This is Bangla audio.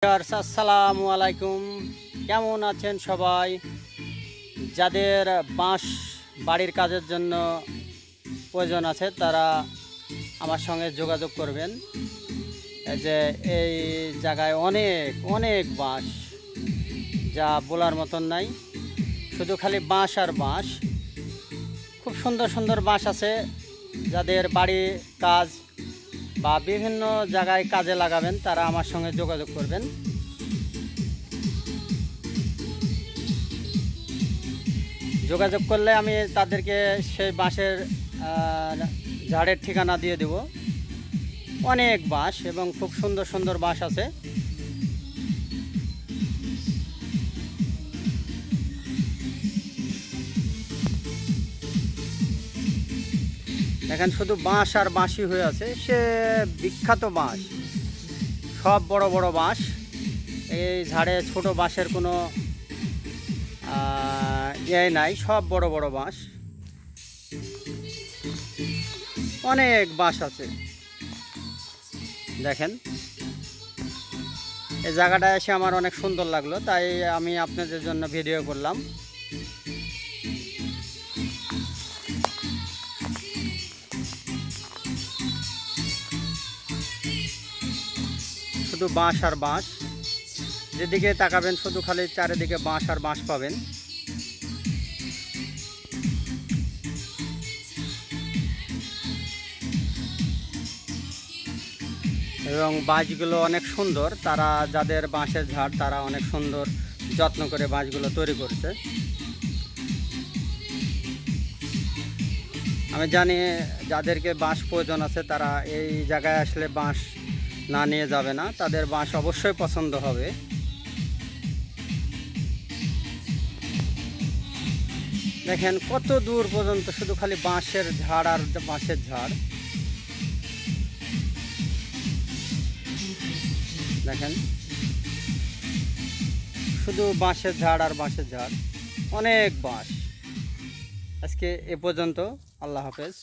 আসসালামু আলাইকুম, কেমন আছেন সবাই? যাদের বাঁশ বাড়ির কাজের জন্য প্রয়োজন আছে তারা আমার সঙ্গে যোগাযোগ করবেন। এই যে এই জায়গায় অনেক অনেক বাঁশ, যা বলার মতন নাই। শুধু খালি বাঁশ আর বাঁশ। খুব সুন্দর সুন্দর বাঁশ আছে। যাদের বাড়ি কাজ বা বিভিন্ন জায়গায় কাজে লাগাবেন তারা আমার সঙ্গে যোগাযোগ করবেন। যোগাযোগ করলে আমি তাদেরকে সেই বাঁশের ঝাড়ের ঠিকানা দিয়ে দেব। অনেক বাঁশ এবং খুব সুন্দর সুন্দর বাঁশ আছে। দেখেন শুধু বাঁশ আর বাঁশই হয়ে আছে। সে বিখ্যাত বাঁশ, সব বড় বড় বাঁশ। এই ঝাড়ে ছোট বাঁশের কোনো নাই, সব বড় বড় বাঁশ। অনেক বাঁশ আছে। দেখেন এই জায়গাটা এসে আমার অনেক সুন্দর লাগলো, তাই আমি আপনাদের জন্য ভিডিও করলাম। শুধু বাঁশ আর বাঁশ, যেদিকে তাকাবেন শুধু খালি চারিদিকে বাঁশ আর বাঁশ পাবেন। এবং বাঁশগুলো অনেক সুন্দর। তারা যাদের বাঁশের ঝাড় তারা অনেক সুন্দর যত্ন করে বাঁশগুলো তৈরি করছে। আমি জানি যাদেরকে বাঁশ প্রয়োজন আছে তারা এই জায়গায় আসলে বাঁশ না নিয়ে যাবে না, তাদের বাঁশ অবশ্যই পছন্দ হবে। দেখেন কত দূর পর্যন্ত শুধু খালি বাঁশের ঝাড় আর বাঁশের ঝাড়। দেখেন শুধু বাঁশের ঝাড় আর বাঁশের ঝাড়, অনেক বাঁশ। আজকে এ পর্যন্ত। আল্লাহ হাফেজ।